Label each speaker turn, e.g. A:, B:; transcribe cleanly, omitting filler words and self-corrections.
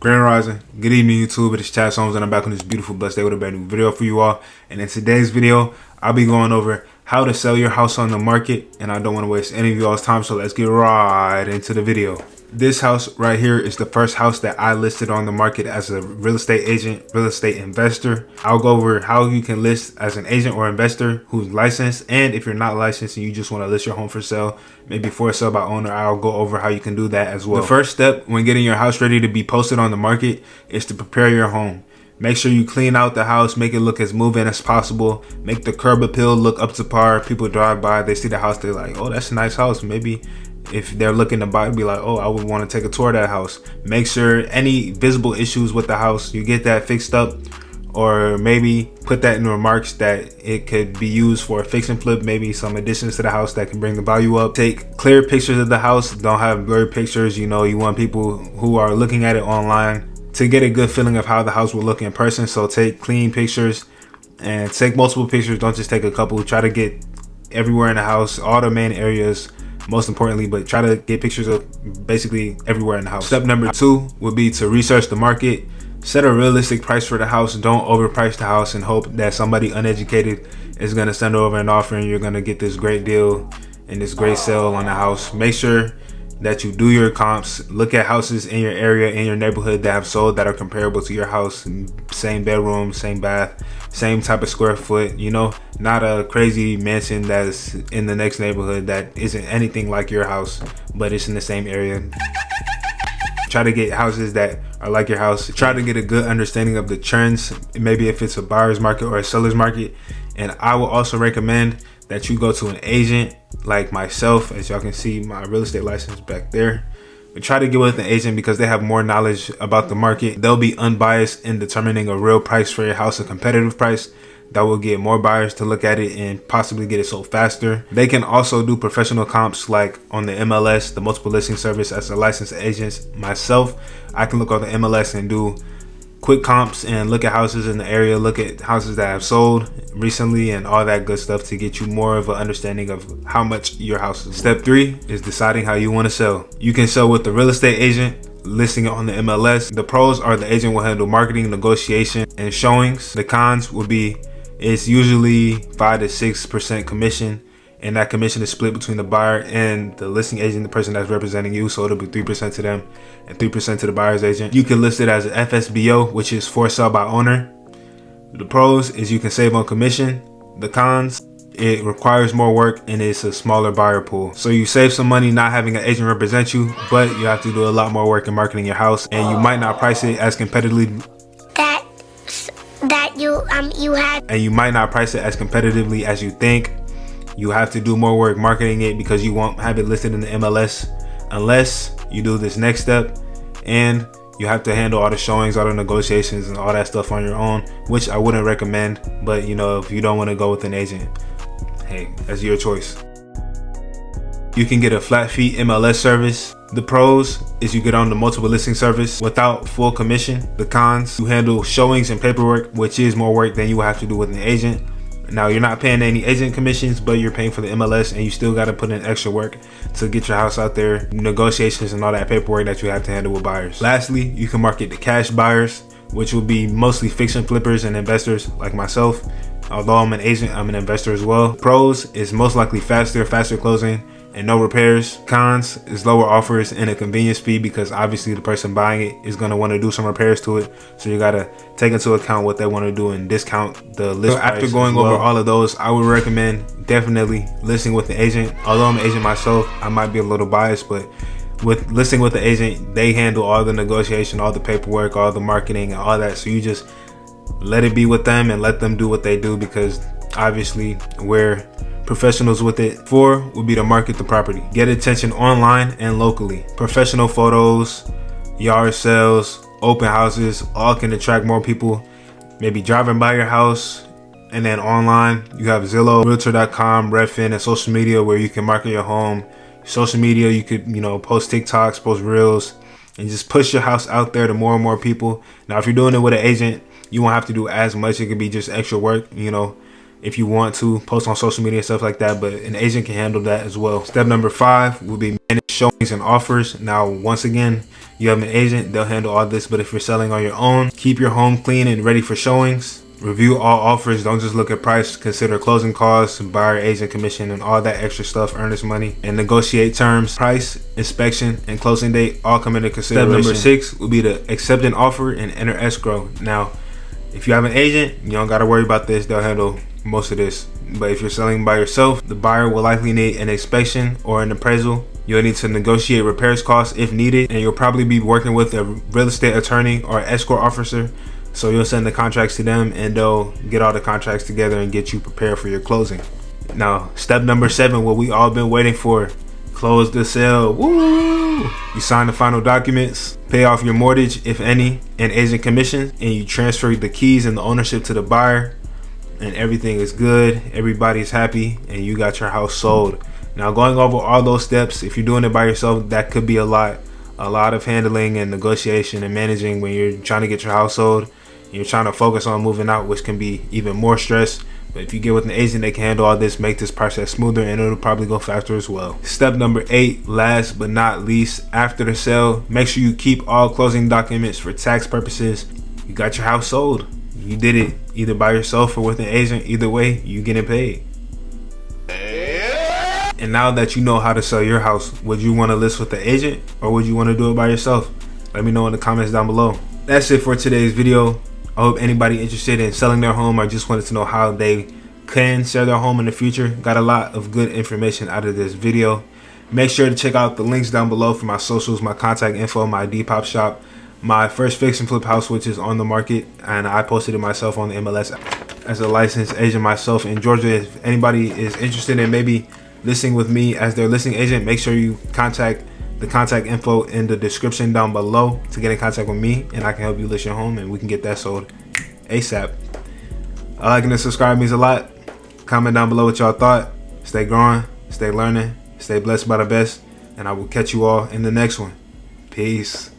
A: Grand Rising, good evening YouTube, it is Chasz.Holmes and I'm back on this beautiful blessed day with a brand new video for you all. And in today's video, I'll be going over how to sell your house on the market, and I don't want to waste any of y'all's time, so let's get right into the video. This house right here is the first house that I listed on the market as a real estate agent, real estate investor. I'll go over how you can list as an agent or investor who's licensed, and if you're not licensed and you just want to list your home for sale, maybe for a sale by owner, I'll go over how you can do that as well. The first step when getting your house ready to be posted on the market is to prepare your home. Make sure you clean out the house, make it look as move-in as possible, make the curb appeal look up to par. People drive by, they see the house, they're like, oh, that's a nice house. Maybe if they're looking to buy, be like, oh, I would want to take a tour of that house. Make sure any visible issues with the house, you get that fixed up, or maybe put that in remarks that it could be used for a fix and flip, maybe some additions to the house that can bring the value up. Take clear pictures of the house, don't have blurry pictures. You know, you want people who are looking at it online to get a good feeling of how the house will look in person. So take clean pictures and take multiple pictures. Don't just take a couple. Try to get everywhere in the house, all the main areas, most importantly, but try to get pictures of basically everywhere in the house. Step number 2 would be to research the market. Set a realistic price for the house. Don't overprice the house and hope that somebody uneducated is going to send over an offer and you're going to get this great deal and this great sale on the house. Make sure that you do your comps. Look at houses in your area, in your neighborhood that have sold that are comparable to your house. Same bedroom, same bath, same type of square foot, you know, not a crazy mansion that's in the next neighborhood that isn't anything like your house, but it's in the same area. Try to get houses that are like your house. Try to get a good understanding of the trends, maybe if it's a buyer's market or a seller's market. And I will also recommend that you go to an agent like myself. As y'all can see, my real estate license back there. But try to get with an agent because they have more knowledge about the market. They'll be unbiased in determining a real price for your house, a competitive price that will get more buyers to look at it and possibly get it sold faster. They can also do professional comps like on the MLS, the multiple listing service. As a licensed agent myself, I can look on the MLS and do quick comps and look at houses in the area, look at houses that have sold recently and all that good stuff to get you more of an understanding of how much your house is. Step 3 is deciding how you want to sell. You can sell with the real estate agent, listing it on the MLS. The pros are the agent will handle marketing, negotiation, and showings. The cons will be it's usually 5 to 6% commission, and that commission is split between the buyer and the listing agent, the person that's representing you. So it'll be 3% to them and 3% to the buyer's agent. You can list it as an FSBO, which is for sale by owner. The pros is you can save on commission. The cons, it requires more work and it's a smaller buyer pool. So you save some money not having an agent represent you, but you have to do a lot more work in marketing your house, and you might not price it as competitively. And you might not price it as competitively as you think. You have to do more work marketing it because you won't have it listed in the MLS unless you do this next step, and you have to handle all the showings, all the negotiations, and all that stuff on your own, which I wouldn't recommend. But you know, if you don't want to go with an agent, hey, that's your choice. You can get a flat fee MLS service. The pros is you get on the multiple listing service without full commission. The cons, you handle showings and paperwork, which is more work than you will have to do with an agent. Now, you're not paying any agent commissions, but you're paying for the MLS, and you still got to put in extra work to get your house out there, negotiations and all that paperwork that you have to handle with buyers. Lastly, you can market to cash buyers, which will be mostly fix and flippers and investors like myself. Although I'm an agent, I'm an investor as well. Pros is most likely faster closing and no repairs. Cons is lower offers and a convenience fee because obviously the person buying it is going to want to do some repairs to it, so you got to take into account what they want to do and discount the list price. After going over all of those, I would recommend definitely listing with the agent. Although I'm an agent myself, I might be a little biased, but with listing with the agent, they handle all the negotiation, all the paperwork, all the marketing and all that, so you just let it be with them and let them do what they do because obviously we're professionals with it. 4 would be to market the property. Get attention online and locally. Professional photos, yard sales, open houses, all can attract more people. Maybe driving by your house. And then online, you have Zillow, Realtor.com, Redfin, and social media where you can market your home. Social media, you could, you know, post TikToks, post Reels, and just push your house out there to more and more people. Now, if you're doing it with an agent, you won't have to do as much. It could be just extra work, you know, if you want to post on social media and stuff like that, but an agent can handle that as well. Step number 5 will be manage showings and offers. Now, once again, you have an agent, they'll handle all this, but if you're selling on your own, keep your home clean and ready for showings. Review all offers, don't just look at price, consider closing costs, buyer agent commission, and all that extra stuff, earnest money, and negotiate terms. Price, inspection, and closing date all come into consideration. Step number 6 will be to accept an offer and enter escrow. Now, if you have an agent, you don't got to worry about this, they'll handle most of this. But if you're selling by yourself, the buyer will likely need an inspection or an appraisal. You'll need to negotiate repairs costs if needed, and you'll probably be working with a real estate attorney or escrow officer. So you'll send the contracts to them and they'll get all the contracts together and get you prepared for your closing. Now, step number 7, what we all been waiting for, close the sale. Woo! You sign the final documents, pay off your mortgage, if any, and agent commissions, and you transfer the keys and the ownership to the buyer, and everything is good, everybody's happy, and you got your house sold. Now, going over all those steps, if you're doing it by yourself, that could be a lot of handling and negotiation and managing when you're trying to get your house sold. You're trying to focus on moving out, which can be even more stress. But if you get with an agent, they can handle all this, make this process smoother, and it'll probably go faster as well. Step number 8, last but not least, after the sale, make sure you keep all closing documents for tax purposes. You got your house sold. You did it either by yourself or with an agent. Either way, you getting paid. And now that you know how to sell your house, would you want to list with the agent or would you want to do it by yourself? Let me know in the comments down below. That's it for today's video. I hope anybody interested in selling their home or just wanted to know how they can sell their home in the future got a lot of good information out of this video. Make sure to check out the links down below for my socials, my contact info, my Depop shop, my first fix and flip house, which is on the market, and I posted it myself on the MLS as a licensed agent myself in Georgia. If anybody is interested in maybe listing with me as their listing agent, make sure you contact the contact info in the description down below to get in contact with me, and I can help you list your home and we can get that sold ASAP. Liking and subscribe means a lot. Comment down below what y'all thought. Stay growing, stay learning, stay blessed by the best, and I will catch you all in the next one. Peace.